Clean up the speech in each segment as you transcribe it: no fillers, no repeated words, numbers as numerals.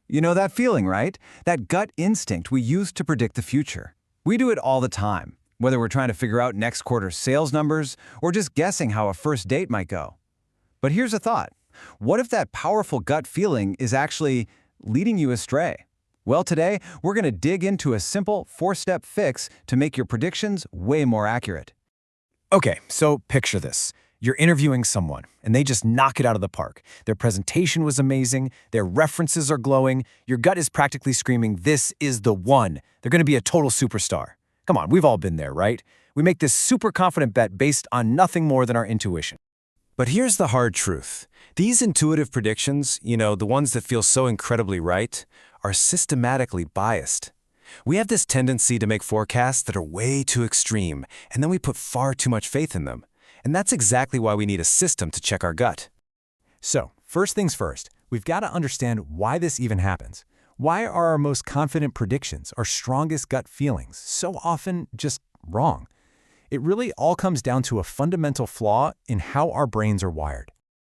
You know that feeling, right? That gut instinct we use to predict the future. We do it all the time, whether we're trying to figure out next quarter's sales numbers or just guessing how a first date might go. But here's a thought. What if that powerful gut feeling is actually leading you astray? Well, today, we're going to dig into a simple 4-step fix to make your predictions way more accurate. Okay, so picture this. You're interviewing someone, and they just knock it out of the park. Their presentation was amazing, their references are glowing, your gut is practically screaming, this is the one. They're going to be a total superstar. Come on, we've all been there, right? We make this super confident bet based on nothing more than our intuition. But here's the hard truth. These intuitive predictions, the ones that feel so incredibly right, are systematically biased. We have this tendency to make forecasts that are way too extreme, and then we put far too much faith in them. And that's exactly why we need a system to check our gut. So, first things first, we've got to understand why this even happens. Why are our most confident predictions, our strongest gut feelings, so often just wrong? It really all comes down to a fundamental flaw in how our brains are wired.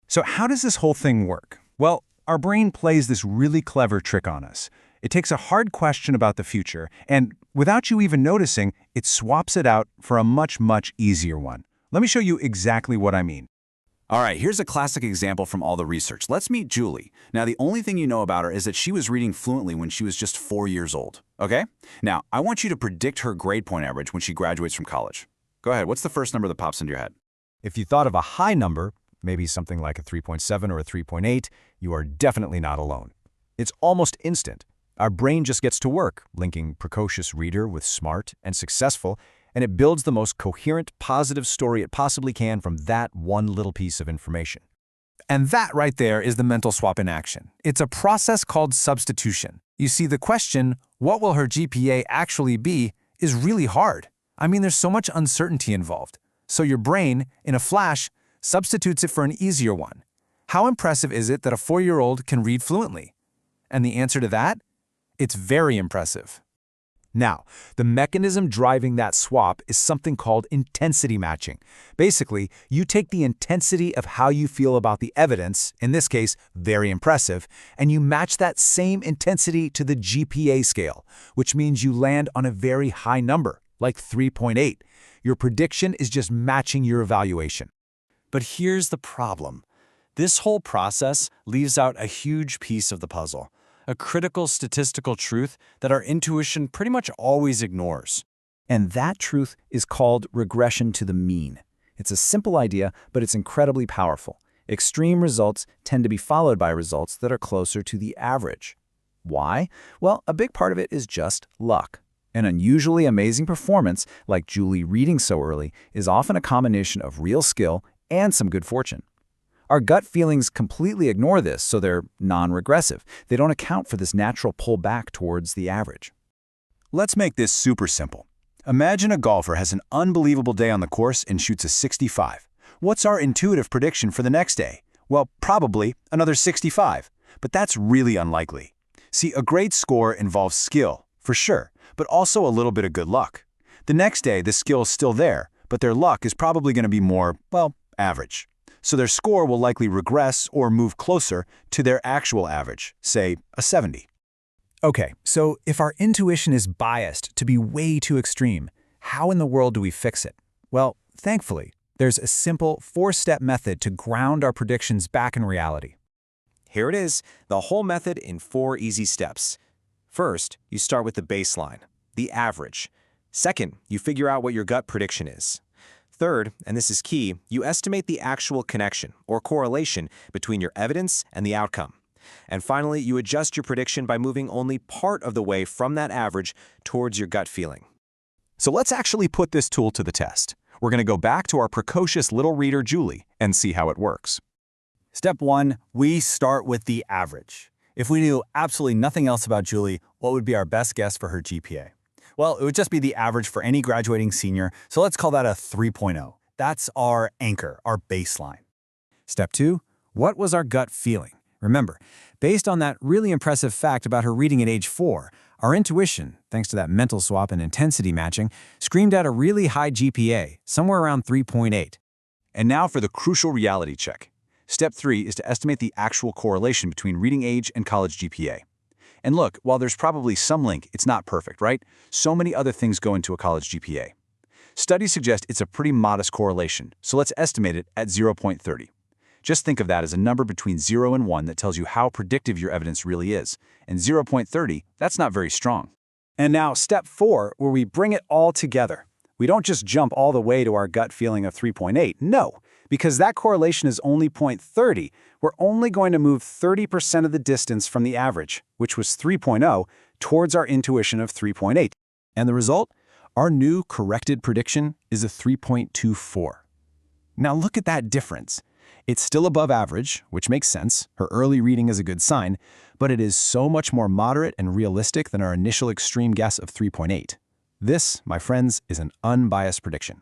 So how does this whole thing work? Well, our brain plays this really clever trick on us. It takes a hard question about the future, and without you even noticing, it swaps it out for a much, much easier one. Let me show you exactly what I mean. All right, here's a classic example from all the research. Let's meet Julie. Now, the only thing you know about her is that she was reading fluently when she was just 4 years old, okay? Now, I want you to predict her grade point average when she graduates from college. Go ahead, what's the first number that pops into your head? If you thought of a high number, maybe something like a 3.7 or a 3.8, you are definitely not alone. It's almost instant. Our brain just gets to work, linking precocious reader with smart and successful, and it builds the most coherent, positive story it possibly can from that one little piece of information. And that right there is the mental swap in action. It's a process called substitution. You see, the question, what will her GPA actually be, is really hard. I mean, there's so much uncertainty involved. So your brain, in a flash, substitutes it for an easier one. How impressive is it that a 4-year-old can read fluently? And the answer to that? It's very impressive. Now, the mechanism driving that swap is something called intensity matching. Basically, you take the intensity of how you feel about the evidence, in this case, very impressive, and you match that same intensity to the GPA scale, which means you land on a very high number, like 3.8. Your prediction is just matching your evaluation. But here's the problem. This whole process leaves out a huge piece of the puzzle, a critical statistical truth that our intuition pretty much always ignores. And that truth is called regression to the mean. It's a simple idea, but it's incredibly powerful. Extreme results tend to be followed by results that are closer to the average. Why? Well, a big part of it is just luck. An unusually amazing performance, like Julie reading so early, is often a combination of real skill and some good fortune. Our gut feelings completely ignore this, so they're non-regressive. They don't account for this natural pull back towards the average. Let's make this super simple. Imagine a golfer has an unbelievable day on the course and shoots a 65. What's our intuitive prediction for the next day? Well, probably another 65, but that's really unlikely. See, a great score involves skill, for sure, but also a little bit of good luck. The next day, the skill is still there, but their luck is probably going to be more, well, average. So their score will likely regress or move closer to their actual average, say a 70. Okay, so if our intuition is biased to be way too extreme, how in the world do we fix it? Well, thankfully, there's a simple 4-step method to ground our predictions back in reality. Here it is, the whole method in 4 easy steps. First, you start with the baseline, the average. Second, you figure out what your gut prediction is. Third, and this is key, you estimate the actual connection or correlation between your evidence and the outcome. And finally, you adjust your prediction by moving only part of the way from that average towards your gut feeling. So let's actually put this tool to the test. We're going to go back to our precocious little reader, Julie, and see how it works. Step 1, we start with the average. If we knew absolutely nothing else about Julie, what would be our best guess for her GPA? Well, it would just be the average for any graduating senior, so let's call that a 3.0. That's our anchor, our baseline. Step 2, what was our gut feeling? Remember, based on that really impressive fact about her reading at age 4, our intuition, thanks to that mental swap and intensity matching, screamed out a really high GPA, somewhere around 3.8. And now for the crucial reality check. Step 3 is to estimate the actual correlation between reading age and college GPA. And look, while there's probably some link, it's not perfect, right? So many other things go into a college GPA. Studies suggest it's a pretty modest correlation, so let's estimate it at 0.30. Just think of that as a number between 0 and 1 that tells you how predictive your evidence really is. And 0.30, that's not very strong. And now step 4, where we bring it all together. We don't just jump all the way to our gut feeling of 3.8. No, because that correlation is only 0.30. We're only going to move 30% of the distance from the average, which was 3.0, towards our intuition of 3.8. And the result? Our new corrected prediction is a 3.24. Now look at that difference. It's still above average, which makes sense. Her early reading is a good sign, but it is so much more moderate and realistic than our initial extreme guess of 3.8. This, my friends, is an unbiased prediction.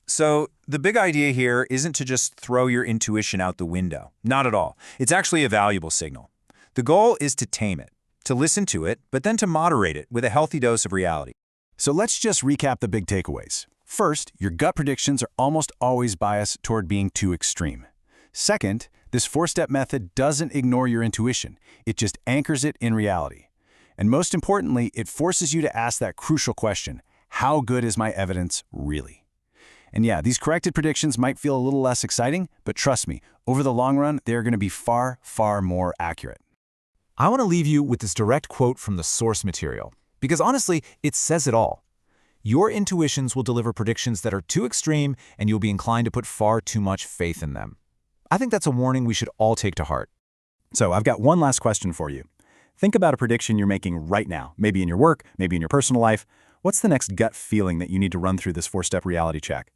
So the big idea here isn't to just throw your intuition out the window. Not at all. It's actually a valuable signal. The goal is to tame it, to listen to it, but then to moderate it with a healthy dose of reality. So let's just recap the big takeaways. First, your gut predictions are almost always biased toward being too extreme. Second, this 4-step method doesn't ignore your intuition. It just anchors it in reality. And most importantly, it forces you to ask that crucial question, how good is my evidence really? And yeah, these corrected predictions might feel a little less exciting, but trust me, over the long run, they're going to be far, far more accurate. I want to leave you with this direct quote from the source material, because honestly, it says it all. Your intuitions will deliver predictions that are too extreme, and you'll be inclined to put far too much faith in them. I think that's a warning we should all take to heart. So I've got one last question for you. Think about a prediction you're making right now, maybe in your work, maybe in your personal life. What's the next gut feeling that you need to run through this 4-step reality check?